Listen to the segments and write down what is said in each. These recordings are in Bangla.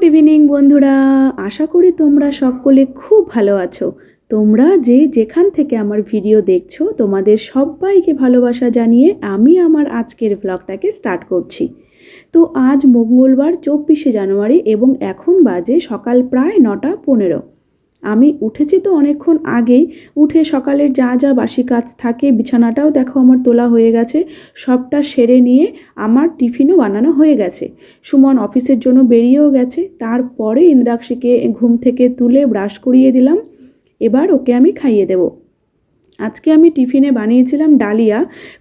গুড ইভিনিং বন্ধুরা, আশা করি তোমরা সকলে খুব ভালো আছো। তোমরা যে যেখান থেকে আমার ভিডিও দেখছো তোমাদের সবাইকে ভালোবাসা জানিয়ে আমি আমার আজকের ব্লগটাকে স্টার্ট করছি। তো আজ মঙ্গলবার 24শে জানুয়ারি এবং এখন বাজে সকাল প্রায় 9:15। আমি উঠেছি তো অনেকক্ষণ আগেই। উঠে সকালের যা যা বাসি কাজ থাকে, বিছানাটাও দেখো আমার তোলা হয়ে গেছে, সবটা সেরে নিয়ে আমার টিফিনও বানানো হয়ে গেছে। সুমন অফিসের জন্য বেরিয়েও গেছে। তারপরে ইন্দ্রাক্ষীকে ঘুম থেকে তুলে ব্রাশ করিয়ে দিলাম। এবার ওকে আমি খাইয়ে দেব। আজকে আমি টিফিনে বানিয়েছিলাম ডালিয়া,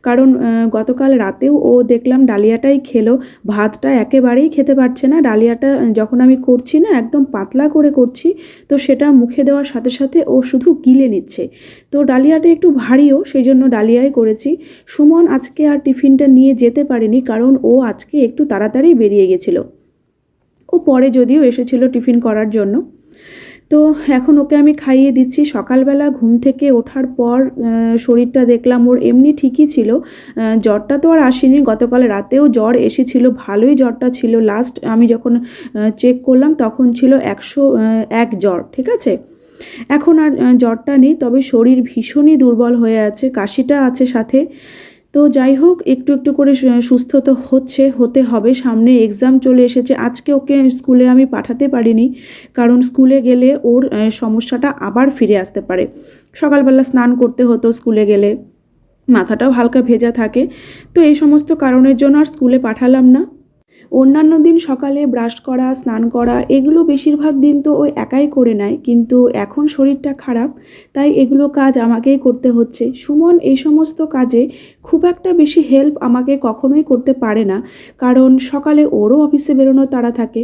কারণ গতকাল রাতেও ও দেখলাম ডালিয়াটাই খেলো। ভাতটা একেবারেই খেতে পারছে না। ডালিয়াটা যখন আমি করছি না, একদম পাতলা করে করছি, তো সেটা মুখে দেওয়ার সাথে সাথে ও শুধু গিলে নিচ্ছে। তো ডালিয়াটা একটু ভারীও, সেই জন্য ডালিয়াই করেছি। সুমন আজকে আর টিফিনটা নিয়ে যেতে পারেনি, কারণ ও আজকে একটু তাড়াতাড়ি বেরিয়ে গেছিলো। ও পরে যদিও এসেছিল টিফিন করার জন্য। তো এখন ওকে আমি খাইয়ে দিচ্ছি। সকালবেলা ঘুম থেকে ওঠার পর শরীরটা দেখলাম ওর এমনি ঠিকই ছিল। জ্বরটা তো আর আসেনি। গতকাল রাতেও জ্বর এসেছিল, ভালোই জ্বরটা ছিল। লাস্ট আমি যখন চেক করলাম তখন ছিল 101 জ্বর, ঠিক আছে। এখন আর জ্বরটা নেই, তবে শরীর ভীষণই দুর্বল হয়ে আছে, কাশিটা আছে সাথে। তো যাই হোক, একটু একটু করে সুস্থ তো হতে হবে। সামনে এক্সাম চলে এসেছে। আজকে ওকে স্কুলে আমি পাঠাতে পারিনি, কারণ স্কুলে গেলে ওর সমস্যাটা আবার ফিরে আসতে পারে। সকালবেলা স্নান করতে হতো স্কুলে গেলে, মাথাটাও হালকা ভেজা থাকে। তো এই সমস্ত কারণের জন্য আর স্কুলে পাঠালাম না। অন্যান্য দিন সকালে ব্রাশ করা, স্নান করা, এগুলো বেশিরভাগ দিন তো ও একাই করে নেয়, কিন্তু এখন শরীরটা খারাপ, তাই এগুলো কাজ আমাকেই করতে হচ্ছে। সুমন এই সমস্ত কাজে খুব একটা বেশি হেল্প আমাকে কখনোই করতে পারে না, কারণ সকালে ওরও অফিসে বেরোনোর তাড়া থাকে।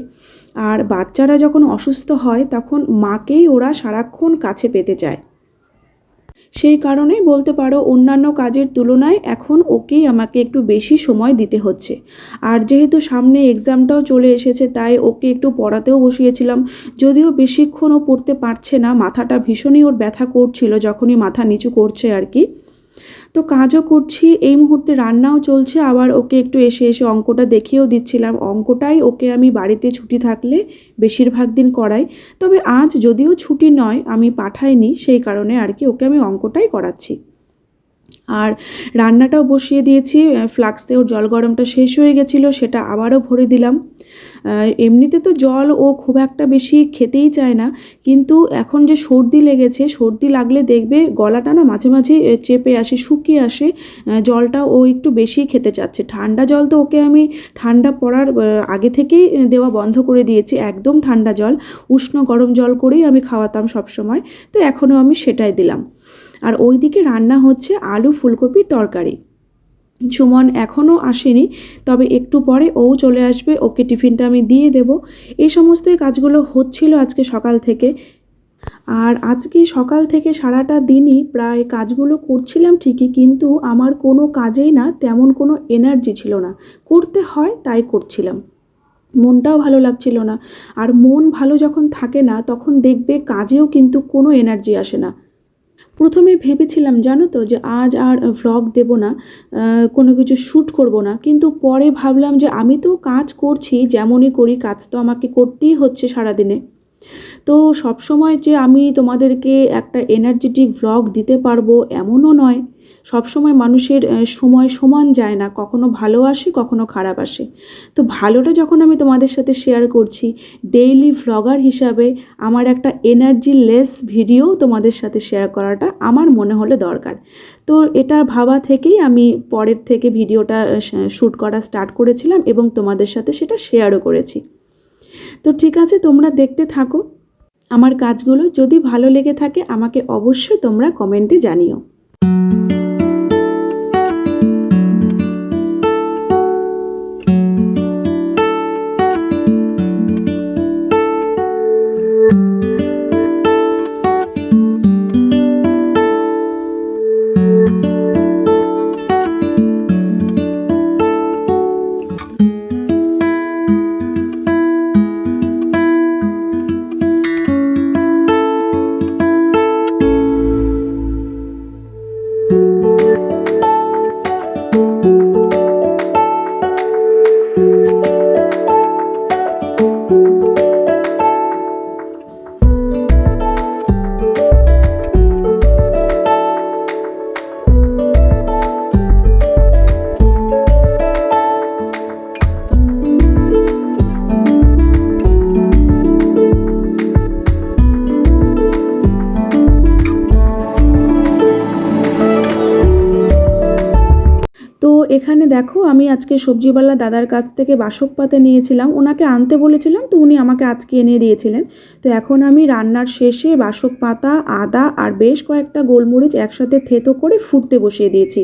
আর বাচ্চারা যখন অসুস্থ হয় তখন মাকেই ওরা সারাক্ষণ কাছে পেতে চায়। সেই কারণেই বলতে পারো অন্যান্য কাজের তুলনায় এখন ওকেই আমাকে একটু বেশি সময় দিতে হচ্ছে। আর যেহেতু সামনে এক্সামটাও চলে এসেছে, তাই ওকে একটু পড়াতেও বসিয়েছিলাম। যদিও বেশিক্ষণ ও পড়তে পারছে না, মাথাটা ভীষণই ওর ব্যথা করছিল যখনই মাথা নিচু করছে আর কি। তো কাজও করছি, এই মুহূর্তে রান্নাও চলছে, আবার ওকে একটু এসে এসে অঙ্কটা দেখিয়েও দিচ্ছিলাম। অঙ্কটাই ওকে আমি বাড়িতে ছুটি থাকলে বেশিরভাগ দিন করাই, তবে আজ যদিও ছুটি নয়, আমি পাঠাইনি, সেই কারণে আর কি ওকে আমি অঙ্কটাই করাচ্ছি। আর রান্নাটাও বসিয়ে দিয়েছি। ফ্লাক্সে ওর জল গরমটা শেষ হয়ে গেছিলো, সেটা আবারও ভরে দিলাম। এমনিতে তো জল ও খুব একটা বেশি খেতেই চায় না, কিন্তু এখন যে সর্দি লেগেছে, সর্দি লাগলে দেখবে গলাটা না মাঝে মাঝে চেপে আসে, শুকিয়ে আসে, জলটা ও একটু বেশি খেতে চাচ্ছে। ঠান্ডা জল তো ওকে আমি ঠান্ডা পড়ার আগে থেকেই দেওয়া বন্ধ করে দিয়েছি, একদম ঠান্ডা জল, উষ্ণ গরম জল করেই আমি খাওয়াতাম সবসময়। তো এখনও আমি সেটাই দিলাম। আর ওইদিকে রান্না হচ্ছে আলু ফুলকপির তরকারি। সুমন এখনও আসেনি, তবে একটু পরে ও চলে আসবে, ওকে টিফিনটা আমি দিয়ে দেব। এই সমস্তই কাজগুলো হচ্ছিল আজকে সকাল থেকে। আর আজকে সকাল থেকে সারাটা দিনই প্রায় কাজগুলো করছিলাম ঠিকই, কিন্তু আমার কোনো কাজেই না তেমন কোনো এনার্জি ছিল না। করতে হয় তাই করছিলাম, মনটাও ভালো লাগছিল না। আর মন ভালো যখন থাকে না, তখন দেখবে কাজেও কিন্তু কোনো এনার্জি আসে না। প্রথমে ভেবেছিলাম জানো তো যে আজ আর ভ্লগ দেব না, কোনো কিছু শ্যুট করব না, কিন্তু পরে ভাবলাম যে আমি তো কাজ করছি, যেমনই করি কাজ তো আমাকে করতেই হচ্ছে সারাদিনে। তো সবসময় যে আমি তোমাদেরকে একটা এনার্জেটিক ভ্লগ দিতে পারবো এমনও নয়। সবসময় মানুষের সময় সমান যায় না, কখনো ভালো আসে কখনো খারাপ আসে। তো ভালোটা যখন আমি তোমাদের সাথে শেয়ার করছি, ডেইলি ভ্লগার হিসাবে আমার একটা এনার্জি লেস ভিডিও তোমাদের সাথে শেয়ার করাটা আমার মনে হলো দরকার। তো এটা ভাবা থেকেই আমি পরের থেকে ভিডিওটা শ্যুট করা স্টার্ট করেছিলাম এবং তোমাদের সাথে সেটা শেয়ারও করেছি। তো ঠিক আছে, তোমরা দেখতে থাকো আমার কাজগুলো। যদি ভালো লেগে থাকে আমাকে অবশ্যই তোমরা কমেন্টে জানিও। এখানে দেখো আমি আজকে সবজিওয়ালা দাদার কাছ থেকে বাসক পাতা নিয়েছিলাম, ওনাকে আনতে বলেছিলাম, তো উনি আমাকে আজকে এনে দিয়েছিলেন। তো এখন আমি রান্নার শেষে বাসক পাতা, আদা আর বেশ কয়েকটা গোলমরিচ একসাথে থেতো করে ফুটতে বসিয়ে দিয়েছি।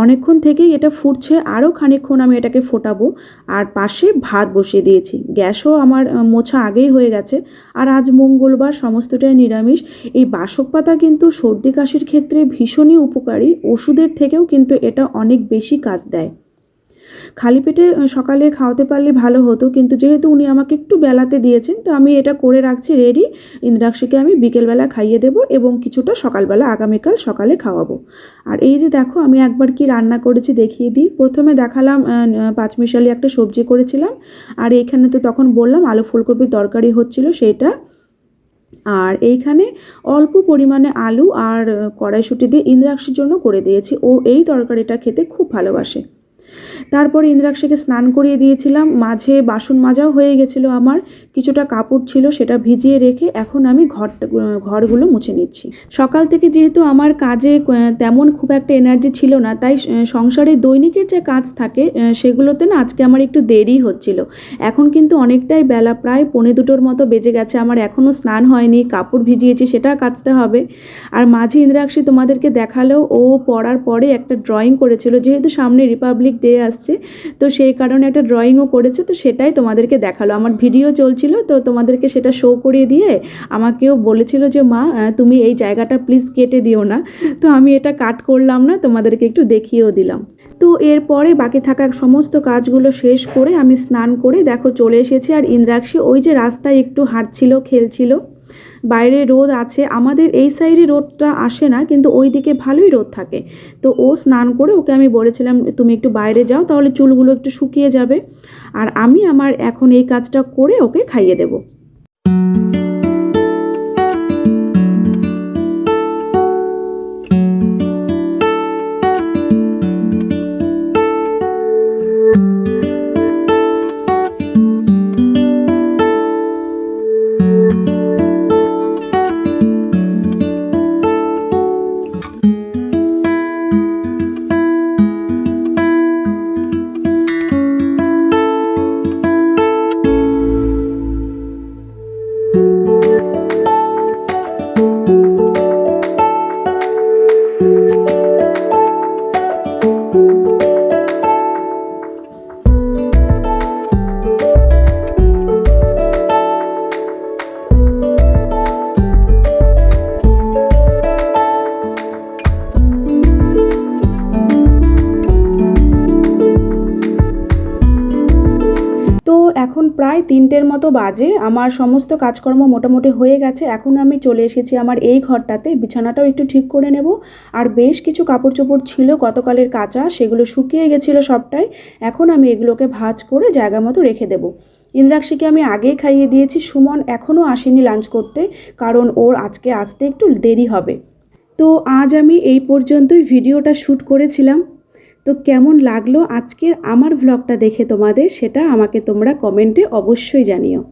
অনেকক্ষণ থেকেই এটা ফুটছে, আরও খানিকক্ষণ আমি এটাকে ফোটাবো। আর পাশে ভাত বসিয়ে দিয়েছি, গ্যাসও আমার মোছা আগেই হয়ে গেছে। আর আজ মঙ্গলবার, সমস্তটাই নিরামিষ। এই বাসক পাতা কিন্তু সর্দি কাশির ক্ষেত্রে ভীষণই উপকারী, ওষুধের থেকেও কিন্তু এটা অনেক বেশি কাজ দেয়। খালি পেটে সকালে খাওয়াতে পারলে ভালো হতো, কিন্তু যেহেতু উনি আমাকে একটু বেলাতে দিয়েছেন, তো আমি এটা করে রাখছি রেডি। ইন্দ্রাক্ষীকে আমি বিকেলবেলা খাইয়ে দেবো এবং কিছুটা সকালবেলা আগামীকাল সকালে খাওয়াবো। আর এই যে দেখো আমি একবার কি রান্না করেছি দেখিয়ে দিই। প্রথমে দেখালাম পাঁচমিশালি একটা সবজি করেছিলাম, আর এইখানে তো তখন বললাম আলু ফুলকপির তরকারি হচ্ছিল সেইটা। আর এইখানে অল্প পরিমাণে আলু আর কড়াইশুঁটি দিয়ে ইন্দ্রাক্ষীর জন্য করে দিয়েছি, ও এই তরকারিটা খেতে খুব ভালোবাসে। তারপরে ইন্দ্রাক্ষীকে স্নান করিয়ে দিয়েছিলাম, মাঝে বাসন মাজাও হয়ে গেছিলো আমার, কিছুটা কাপড় ছিল সেটা ভিজিয়ে রেখে এখন আমি ঘরগুলো মুছে নিচ্ছি। সকাল থেকে যেহেতু আমার কাজে তেমন খুব একটা এনার্জি ছিল না, তাই সংসারে দৈনিকের যে কাজ থাকে সেগুলোতে না আজকে আমার একটু দেরি হচ্ছিল। এখন কিন্তু অনেকটাই বেলা, প্রায় 1:45 মতো বেজে গেছে, আমার এখনও স্নান হয়নি, কাপড় ভিজিয়েছি সেটা কাচতে হবে। আর মাঝে ইন্দ্রাক্ষী তোমাদেরকে দেখালেও, ও পড়ার পরে একটা ড্রয়িং করেছিল, যেহেতু সামনে রিপাবলিক ডে আসছে, তো সেই কারণে একটা ড্রয়িংও করেছে, তো সেটাই তোমাদেরকে দেখালো। আমার ভিডিও চলছিল, তো তোমাদেরকে সেটা শো করিয়ে দিয়ে আমাকেও বলেছিল যে মা তুমি এই জায়গাটা প্লিজ কেটে দিও না, তো আমি এটা কাট করলাম না, তোমাদেরকে একটু দেখিয়েও দিলাম। তো এরপরে বাকি থাকা সমস্ত কাজগুলো শেষ করে আমি স্নান করে দেখো চলে এসেছি। আর ইন্দ্রাক্ষী ওই যে রাস্তায় একটু হাঁটছিল, খেলছিল। বাইরে রোদ আছে, আমাদের এই সাইডে রোদটা আসে না, কিন্তু ওই দিকে ভালোই রোদ থাকে। তো ও স্নান করে, ওকে আমি বলেছিলাম তুমি একটু বাইরে যাও, তাহলে চুলগুলো একটু শুকিয়ে যাবে। আর আমি আমার এখন এই কাজটা করে ওকে খাইয়ে দেবো। এখন প্রায় 3টের মতো বাজে, আমার সমস্ত কাজকর্ম মোটামুটি হয়ে গেছে। এখন আমি চলে এসেছি আমার এই ঘরটাতে, বিছানাটাও একটু ঠিক করে নেব। আর বেশ কিছু কাপড় চোপড় ছিল গতকালের কাচা, সেগুলো শুকিয়ে গেছিলো সবটাই। এখন আমি এগুলোকে ভাঁজ করে জায়গা মতো রেখে দেবো। ইন্দ্রাক্ষীকে আমি আগেই খাইয়ে দিয়েছি, সুমন এখনও আসেনি লাঞ্চ করতে, কারণ ওর আজকে আসতে একটু দেরি হবে। তো আজ আমি এই পর্যন্তই ভিডিওটা শ্যুট করেছিলাম। তো কেমন লাগলো আজকের আমার ভ্লগটা দেখে তোমাদের, সেটা আমাকে তোমরা কমেন্টে অবশ্যই জানিও।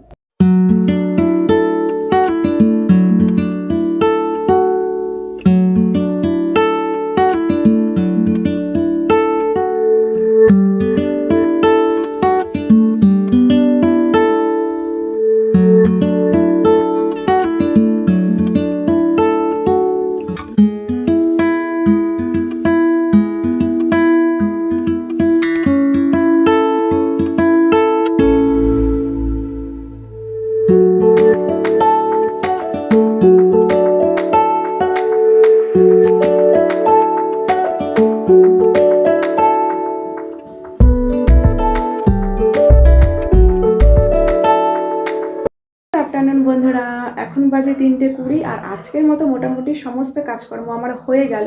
আফটারনুন বন্ধুরা, এখন বাজে 3:20 আর আজকের মতো মোটামুটি সমস্ত কাজকর্ম আমার হয়ে গেল।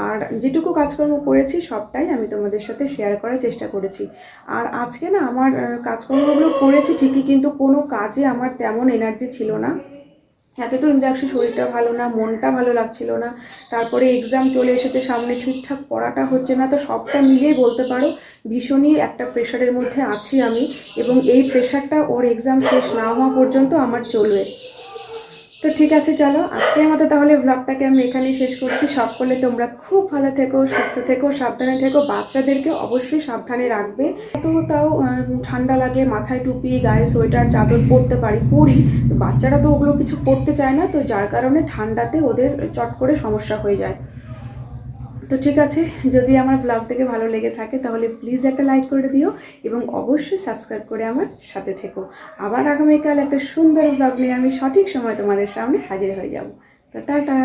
আর যেটুকু কাজকর্ম করেছি সবটাই আমি তোমাদের সাথে শেয়ার করার চেষ্টা করেছি। আর আজকে না আমার কাজকর্মগুলো করেছি ঠিকই, কিন্তু কোনো কাজে আমার তেমন এনার্জি ছিল না। একে তো ইন্দ্রাক্ষী শরীরটা ভালো না, মনটা ভালো লাগছিল না, তারপরে এক্সাম চলে এসেছে সামনে, ঠিকঠাক পড়াটা হচ্ছে না, তো সবটা মিলিয়ে বলতে পারো ভীষণই একটা প্রেশারের মধ্যে আছি আমি। এবং এই প্রেশারটা ওর এক্সাম শেষ না হওয়া পর্যন্ত আমার চলবে। তো ঠিক আছে, চলো আজকের মতো তাহলে ব্লগটাকে আমি এখানেই শেষ করছি। সকলে তোমরা খুব ভালো থেকো, সুস্থ থেকো, সাবধানে থেকো। বাচ্চাদেরকে অবশ্যই সাবধানে রাখবে। তো তাও ঠান্ডা লাগে, মাথায় টুপি, গায়ে সোয়েটার, চাদর পরি, বাচ্চারা তো ওগুলো কিছু পরতে চায় না, তো যার কারণে ঠান্ডাতে ওদের চট করে সমস্যা হয়ে যায়। তো ঠিক আছে, যদি আমার ব্লগ থেকে ভালো লেগে থাকে তাহলে প্লিজ একটা লাইক করে দিও এবং অবশ্যই সাবস্ক্রাইব করে আমার সাথে থেকো। আবার আগামীকাল একটা সুন্দর ব্লগ নিয়ে আমি সঠিক সময় তোমাদের সামনে হাজির হয়ে যাব। তো টাটা।